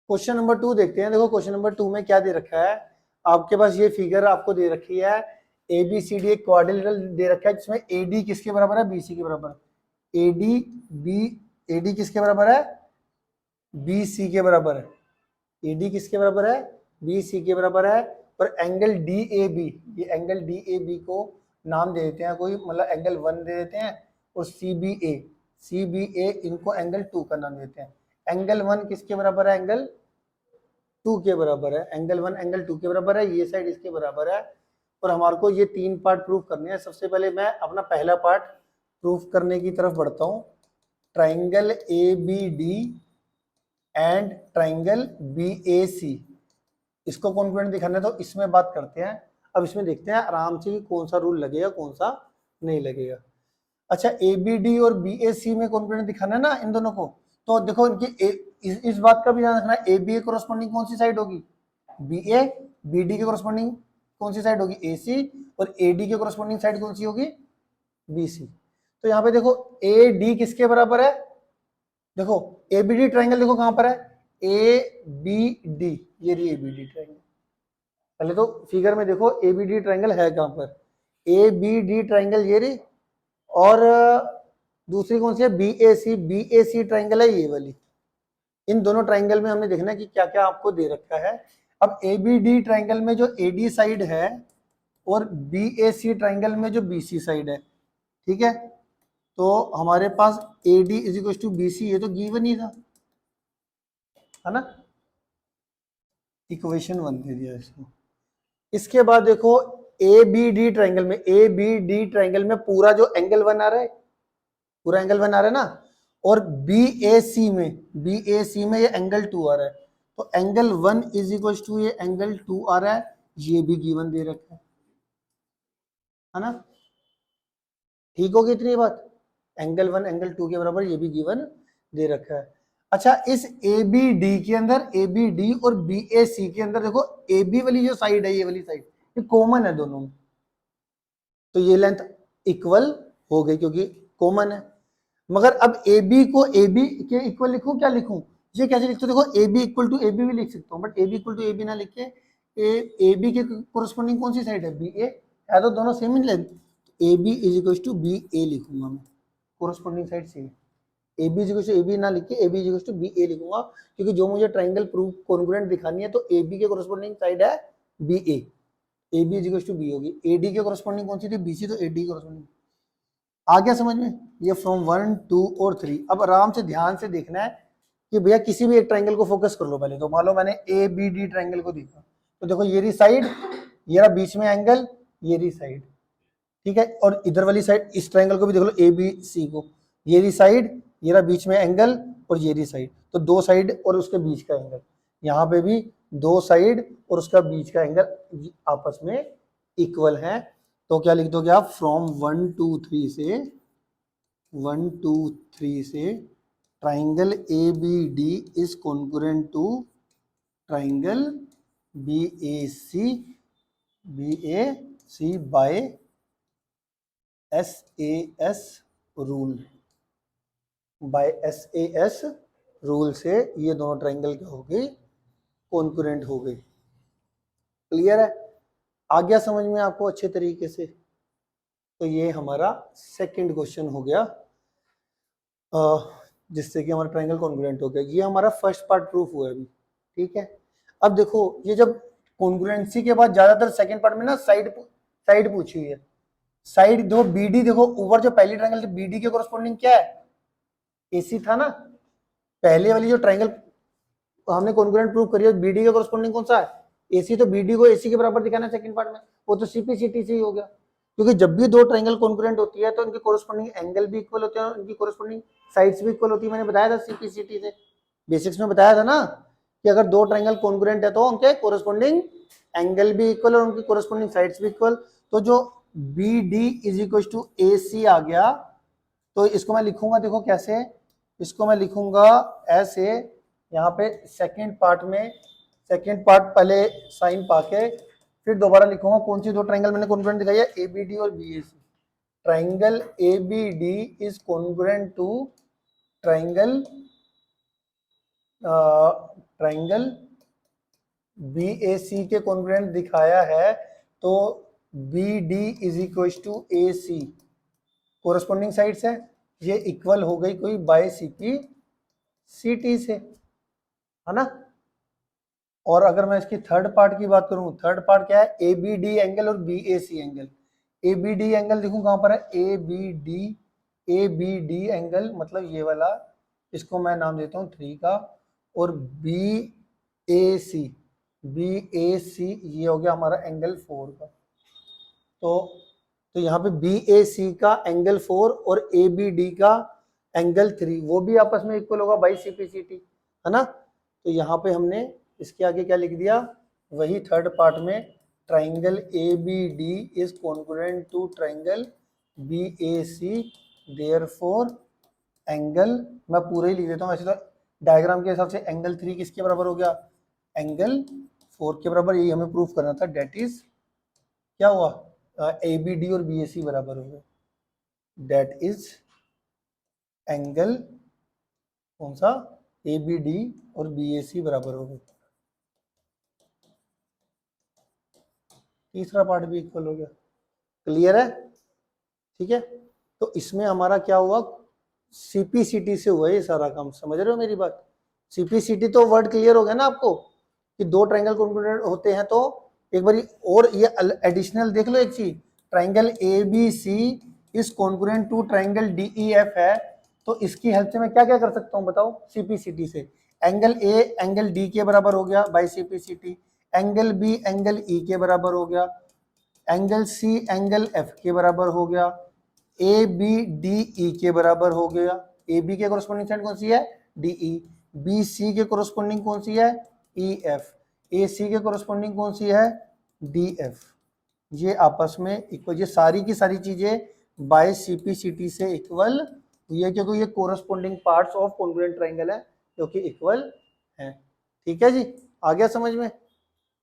Question number 2 देखते हैं। देखो क्वेश्चन नंबर 2 में क्या दे रखा है, आपके पास ये फिगर आपको दे रखी है, ए बी सी डी एक क्वाड्रिलेटरल दे रखा है जिसमें ए डी किसके बराबर है, बी सी के बराबर। A D B, A D किसके बराबर है, बी सी के बराबर है। ए डी किसके बराबर है, बी सी के बराबर है। और एंगल डी ए बी, ये एंगल डी ए बी को नाम दे देते हैं कोई, मतलब एंगल 1 दे देते हैं। और सी बी ए इनको एंगल 2 का नाम देते हैं। एंगल 1 किसके बराबर है, एंगल 2 के बराबर है। एंगल 1 एंगल 2 के बराबर है, ये साइड इसके बराबर है। और हमारे को ये 3 पार्ट प्रूफ करने हैं। सबसे पहले मैं अपना पहला पार्ट प्रूफ करने की तरफ बढ़ता हूँ। Triangle A B D and triangle B A C, इसको कॉन्ग्रुएंट दिखाना है तो इसमें बात करते हैं। अब इसमें देखते हैं आराम से कौन सा रूल लगेगा कौन सा नहीं लगेगा। अच्छा, ए बी डी और बी ए सी में कॉन्ग्रुएंट दिखाना है ना इन दोनों को, तो देखो इनकी इस बात का भी ध्यान रखना, ए बी ए कोरस्पॉन्डिंग कौन सी साइड होगी, बी ए। बी डी के कोरस्पॉन्डिंग कौन सी साइड होगी, ए सी। और ए डी के कोरस्पॉन्डिंग साइड कौन सी होगी, बी सी। तो यहाँ पे देखो ए डी किसके बराबर है, देखो ए बी डी ट्राइंगल देखो कहां पर है, ए बी डी, ये रही ए बी डी ट्राइंगल। पहले तो फिगर में देखो ए बी डी ट्राइंगल है कहां पर, ए बी डी ट्राइंगल ये रही। और दूसरी कौन सी है, बी ए सी ट्राइंगल है ये वाली। इन दोनों ट्राइंगल में हमने देखना है कि क्या क्या आपको दे रखा है। अब ए बी डी ट्राइंगल में जो ए डी साइड है और बी ए सी ट्राइंगल में जो बी सी साइड है, ठीक है। तो हमारे पास A D is equal to B C, ये तो गिवन ही था, है ना। इक्वेशन 1 दे दिया इसको। इसके बाद देखो ए बी डी ट्राइंगल में, ए बी डी ट्राइंगल में पूरा जो एंगल 1 आ रहा है, पूरा एंगल 1 आ रहा है ना। और बी ए सी में ये एंगल 2 आ रहा है। तो एंगल 1 इज इक्वल टू ये एंगल 2 आ रहा है, ये भी गिवन दे रखा है ना। ठीक होगी इतनी बात, एंगल 1 एंगल 2 के बराबर, ये भी गिवन दे रखा है। अच्छा, इस ए बी डी के अंदर, ए बी डी और बी ए सी के अंदर देखो ए बी वाली जो साइड है, ये वाली साइड, ये कॉमन है दोनों में। तो ये लेंथ इक्वल हो गई क्योंकि कॉमन है। मगर अब ए बी को ए बी के इक्वल लिखूं, क्या लिखूं, ये कैसे लिखते हो, देखो A B equal to A B भी लिख सकता हूँ, but A B equal to A B ना लिख के ए बी के कोरस्पॉन्डिंग कौन सी साइड है, बी ए है, तो दोनों सेम ही length. A B is equal to B A लिखूंगा मैं, corresponding side same. A B is equal to A B ना लिख के A B is equal to B A लिखूंगा, क्योंकि जो मुझे ट्राइंगल प्रूफ कॉन्ग्रुएंट दिखानी है तो ए बी के कोरस्पॉन्डिंग साइड है B A B is equal to B होगी। ए डी के कोरस्पॉन्डिंग कौन सी थी, बी सी, तो ए डी कोरस्पॉन्डिंग। आ गया समझ में, ये फ्रॉम 1 2 और 3। अब आराम से ध्यान से देखना है कि भैया किसी भी एक ट्राइंगल को फोकस कर लो। पहले तो मान लो मैंने ए बी डी ट्राइंगल को देखा, तो देखो ये रही साइड, ये रहा बीच में एंगल, ये रही साइड, ठीक है। और इधर वाली साइड इस ट्राइंगल को भी देख लो, ए बी सी को, ये रही साइड, ये रहा बीच में एंगल, और ये रही साइड। तो दो साइड और उसके बीच का एंगल, यहाँ पे भी दो साइड और उसका बीच का एंगल आपस में इक्वल है। तो क्या लिख दोगे आप, फ्रॉम 1 2 3 से, 1 2 3 से triangle A B D is congruent to triangle B A C by S A S rule. By S A S rule से ये दोनों ट्राइंगल क्या हो गई, कॉन्ग्रुएंट हो गई। क्लियर है, आ गया समझ में आपको अच्छे तरीके से। तो ये हमारा सेकंड क्वेश्चन हो गया, जिससे कि हमारा ट्राइंगल कॉन्ग्रुएंट हो गया। ये हमारा फर्स्ट पार्ट प्रूफ हुआ अभी, ठीक है। अब देखो ये जब कॉन्ग्रुएंसी के बाद ज्यादातर सेकंड पार्ट में ना साइड पूछी हुई है। साइड दो बी डी, देखो ऊपर जो पहली ट्राइंगल थी बी डी के कोरस्पॉन्डिंग क्या है, ए सी था ना। पहले वाली जो ट्राइंगल हमने कॉन्ग्रुएंट प्रूफ करी है, बी डी के कोरस्पॉन्डिंग कौन सा है, ए सी। तो बी डी को ए सी के बराबर दिखाना है सेकंड पार्ट में, वो तो सी पी सी टी से ही हो गया। क्योंकि जब भी दो ट्राइंगल कॉन्ग्रुएंट होती है तो इनके कोरस्पॉन्डिंग एंगल भी इक्वल होते हैं, इनकी कोरस्पॉन्डिंग साइड्स भी इक्वल होती है। मैंने बताया था सीपीसीटी से, बेसिक्स में बताया था ना कि अगर दो ट्राइंगल कॉन्ग्रुएंट है तो उनके कोरस्पॉन्डिंग एंगल भी इक्वल और उनकी कोरस्पॉन्डिंग साइड्स भी इक्वल। तो जो B D is equal to A C आ गया, तो इसको मैं लिखूंगा, देखो कैसे, इसको मैं लिखूंगा ऐसे। यहाँ पे सेकेंड पार्ट में, सेकेंड पार्ट पहले साइन पाके फिर दोबारा लिखूंगा कौन सी दो ट्राइंगल मैंने कॉन्ग्रुएंट दिखाई है, ए बी डी और B A C. Triangle A B D is congruent to triangle triangle B A C के कॉन्ग्रुएंट दिखाया है, तो B D is equal to A C corresponding sides है, ये इक्वल हो गई कोई by C P C T से, है ना। और अगर मैं इसकी थर्ड पार्ट की बात करूं, थर्ड पार्ट क्या है, ए बी डी एंगल और B A C angle. A B D angle देखूं कहां पर है, ए बी डी एंगल मतलब ये वाला, इसको मैं नाम देता हूं 3 का, और बी ए सी ये हो गया हमारा एंगल 4 का। तो यहाँ पे बी ए सी का एंगल 4 और ए बी डी का एंगल 3 वो भी आपस में इक्वल होगा by C P C T, है ना। तो यहाँ पे हमने इसके आगे क्या लिख दिया, वही थर्ड पार्ट में, triangle A B D is congruent to triangle B A C, therefore angle, मैं पूरा ही लिख देता हूँ वैसे तो डायग्राम के हिसाब से, एंगल 3 किसके बराबर हो गया, एंगल 4 के बराबर, यही हमें प्रूफ करना था। डेट इज क्या हुआ, ए बी डी और बी ए सी बराबर हो गए, डेट इज एंगल कौन सा, ए बी डी और बी ए सी बराबर हो गए। तीसरा पार्ट भी इक्वल हो गया, क्लियर है, ठीक है। तो इसमें हमारा क्या हुआ, सीपीसीटी से हुआ ये सारा काम, समझ रहे हो मेरी बात। सीपीसीटी तो वर्ड क्लियर हो गया ना आपको, कि दो ट्राइंगल कॉन्ग्रुएंट होते हैं, तो एक बारी और ये एडिशनल देख लो एक चीज, triangle A B C is congruent to triangle D E F है, तो इसकी हेल्प से मैं क्या क्या कर सकता हूँ बताओ, सीपीसीटी से, एंगल ए एंगल डी के बराबर हो गया by CPCT, angle B angle E के बराबर हो गया, एंगल सी एंगल एफ के बराबर हो गया, ए बी डी ई के बराबर हो गया, ए बी के कोरस्पॉन्डिंग साइड कौन सी है, डी ई, बी सी के कोरस्पॉन्डिंग कौन सी है, ई एफ, ए सी के कोरस्पॉन्डिंग कौन सी है, डी एफ। ये आपस में इक्वल, ये सारी की सारी चीजें बाय सीपीसीटी से इक्वल हुई है, क्योंकि ये corresponding parts of congruent triangle है जो कि इक्वल है। ठीक है जी, आ गया समझ में।